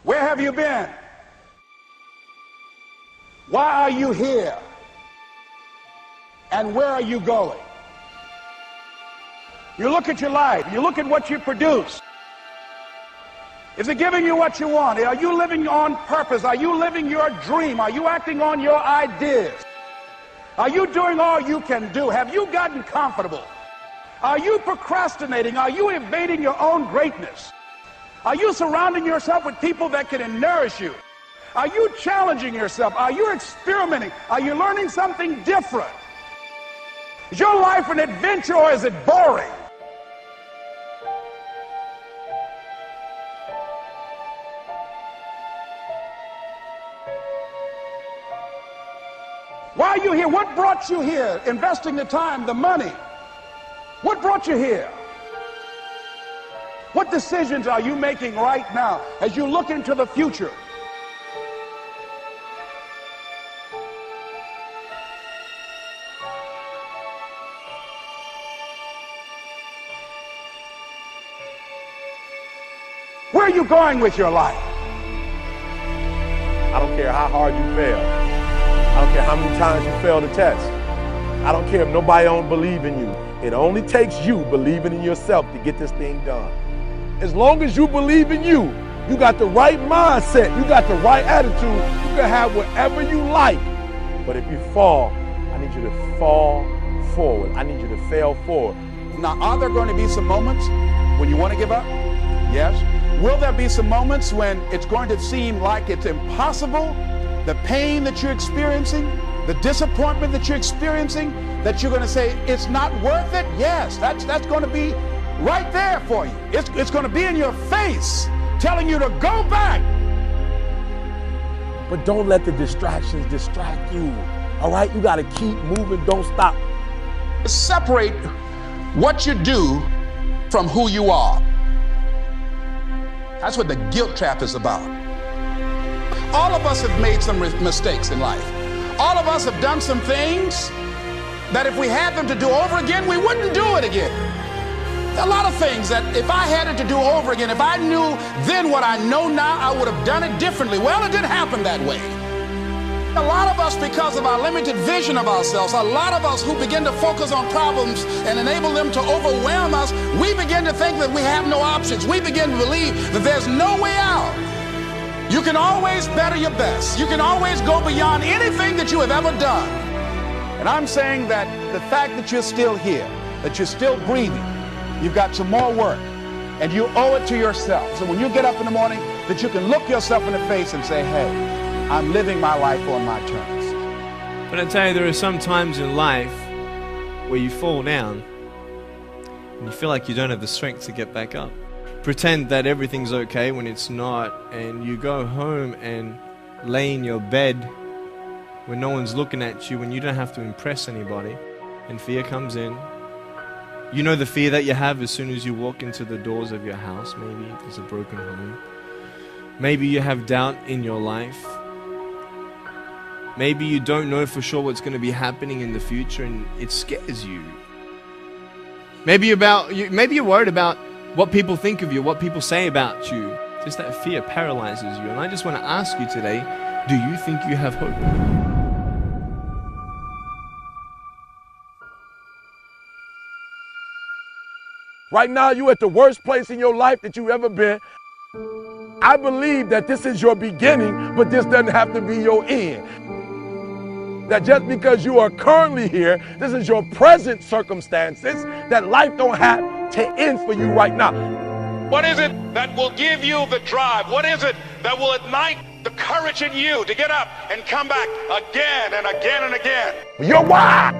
Where have you been? Why are you here? And where are you going? You look at your life, you look at what you produce. Is it giving you what you want? Are you living on purpose? Are you living your dream? Are you acting on your ideas? Are you doing all you can do? Have you gotten comfortable? Are you procrastinating? Are you evading your own greatness? Are you surrounding yourself with people that can nourish you? Are you challenging yourself? Are you experimenting? Are you learning something different? Is your life an adventure or is it boring? Why are you here? What brought you here? Investing the time, the money. What brought you here? What decisions are you making right now as you look into the future? Where are you going with your life? I don't care how hard you fail. I don't care how many times you fail the test. I don't care if nobody don't believe in you. It only takes you believing in yourself to get this thing done. As long as you believe in you, you got the right mindset, you got the right attitude, you can have whatever you like. But if you fall, I need you to fall forward. I need you to fail forward. Now, are there going to be some moments when you want to give up? Yes. Will there be some moments when it's going to seem like it's impossible? The pain that you're experiencing, the disappointment that you're experiencing, that you're going to say, it's not worth it? Yes, that's going to be right there for you. It's going to be in your face, telling you to go back. But don't let the distractions distract you. All right? You got to keep moving. Don't stop. Separate what you do from who you are. That's what the guilt trap is about. All of us have made some mistakes in life. All of us have done some things that if we had them to do over again, we wouldn't do it again. A lot of things that if I had it to do over again, if I knew then what I know now, I would have done it differently. Well, it didn't happen that way. A lot of us, because of our limited vision of ourselves, a lot of us who begin to focus on problems and enable them to overwhelm us, we begin to think that we have no options. We begin to believe that there's no way out. You can always better your best. You can always go beyond anything that you have ever done. And I'm saying that the fact that you're still here, that you're still breathing, you've got some more work, and you owe it to yourself. So when you get up in the morning, that you can look yourself in the face and say, hey, I'm living my life on my terms. But I tell you, there are some times in life where you fall down and you feel like you don't have the strength to get back up. Pretend that everything's okay when it's not, and you go home and lay in your bed when no one's looking at you, when you don't have to impress anybody, and fear comes in. You know the fear that you have as soon as you walk into the doors of your house. Maybe there's a broken home. Maybe you have doubt in your life. Maybe you don't know for sure what's going to be happening in the future and it scares you. Maybe you're worried about what people think of you, what people say about you. Just that fear paralyzes you. And I just want to ask you today, do you think you have hope? Right now, you're at the worst place in your life that you've ever been. I believe that this is your beginning, but this doesn't have to be your end. That just because you are currently here, this is your present circumstances, that life don't have to end for you right now. What is it that will give you the drive? What is it that will ignite the courage in you to get up and come back again and again and again? Your why.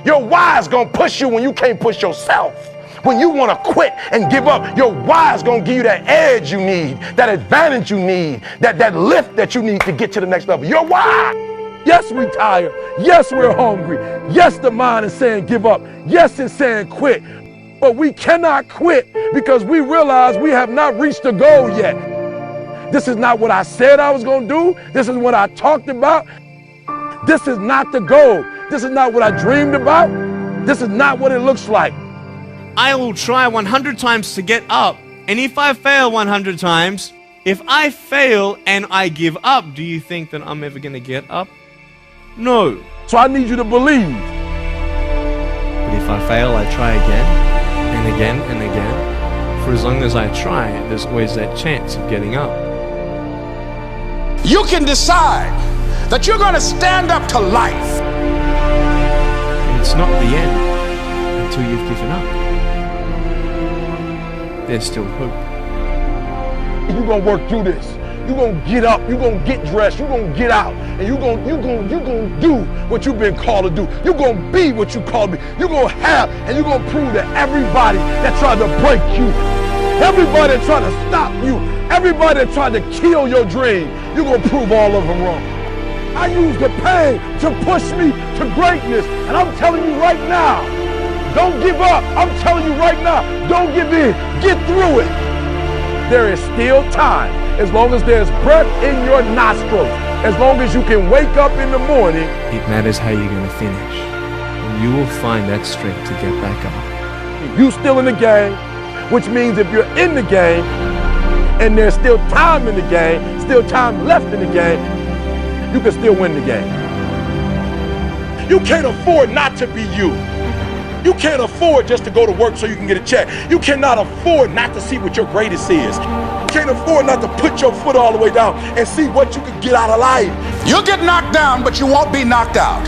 Your why is going to push you when you can't push yourself. When you want to quit and give up, your why is going to give you that edge you need, that advantage you need, that lift that you need to get to the next level. Your why. Yes, we're tired. Yes, we're hungry. Yes, the mind is saying give up. Yes, it's saying quit. But we cannot quit because we realize we have not reached the goal yet. This is not what I said I was going to do. This is what I talked about. This is not the goal. This is not what I dreamed about. This is not what it looks like. I will try 100 times to get up. And if I fail 100 times, If I fail and I give up, do you think that I'm ever going to get up? No. So I need you to believe. But if I fail, I try again and again and again. For as long as I try, there's always that chance of getting up. You can decide that you're going to stand up to life. And it's not the end until you've given up. There's still hope. You're going to work through this. You're going to get up. You're going to get dressed. You're going to get out. And you're going to do what you've been called to do. You're going to be what you called to be. You're going to have, and you're going to prove to everybody that tried to break you, everybody that tried to stop you, everybody that tried to kill your dream, you're going to prove all of them wrong. I use the pain to push me to greatness. And I'm telling you right now, don't give up. I'm telling you right now, don't give in. Get through it. There is still time. As long as there's breath in your nostrils, as long as you can wake up in the morning. It matters how you're going to finish. And you will find that strength to get back up. You still in the game, which means if you're in the game and there's still time in the game, still time left in the game, you can still win the game. You can't afford not to be you. You can't afford just to go to work so you can get a check. You cannot afford not to see what your greatest is. You can't afford not to put your foot all the way down and see what you can get out of life. You'll get knocked down, but you won't be knocked out.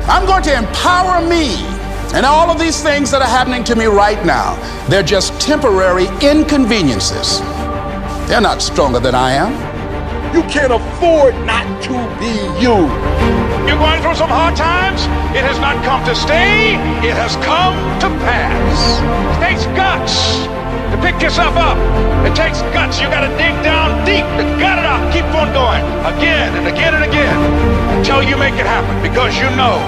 I'm going to empower me. And all of these things that are happening to me right now, they're just temporary inconveniences. They're not stronger than I am. You can't afford not to be you. You're going through some hard times. It has not come to stay. It has come to pass. It takes guts to pick yourself up. It takes guts. You got to dig down deep to gut it out. Keep on going again and again and again until you make it happen, because you know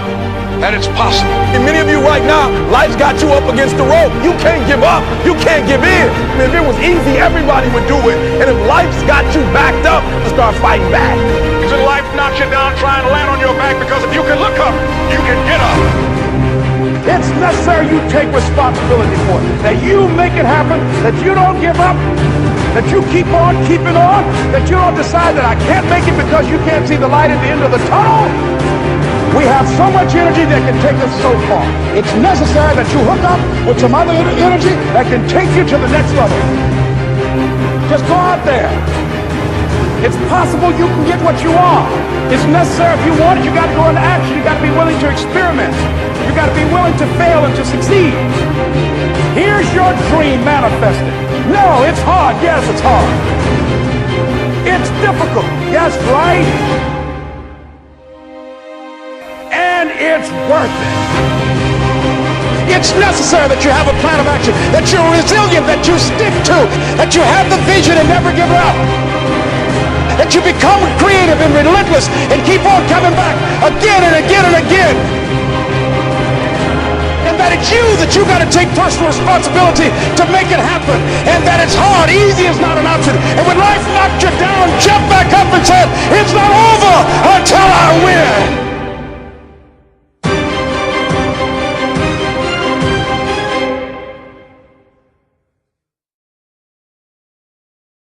that it's possible. And many of you right now, life's got you up against the rope. You can't give up. You can't give in. And if it was easy, everybody would do it. And if life's got you backed up, to start fighting back. Because life knocks you down trying to land on your back, because if you can look up, you can get up. It's necessary you take responsibility for it, that you make it happen, that you don't give up, that you keep on keeping on, that you don't decide that I can't make it because you can't see the light at the end of the tunnel. We have so much energy that can take us so far. It's necessary that you hook up with some other energy that can take you to the next level. Just go out there. It's possible you can get what you want. It's necessary if you want it, you got to go into action. You got to be willing to experiment. You got to be willing to fail and to succeed. Here's your dream manifested. No, it's hard. Yes, it's hard. It's difficult. Yes, right? And it's worth it. It's necessary that you have a plan of action, that you're resilient, that you stick to, that you have the vision and never give up, that you become creative and relentless and keep on coming back again and again and again. And that it's you that you got to take personal responsibility to make it happen. And that it's hard. Easy is not an option. And when life knocks you down, jump back up and say, it's not over until I win.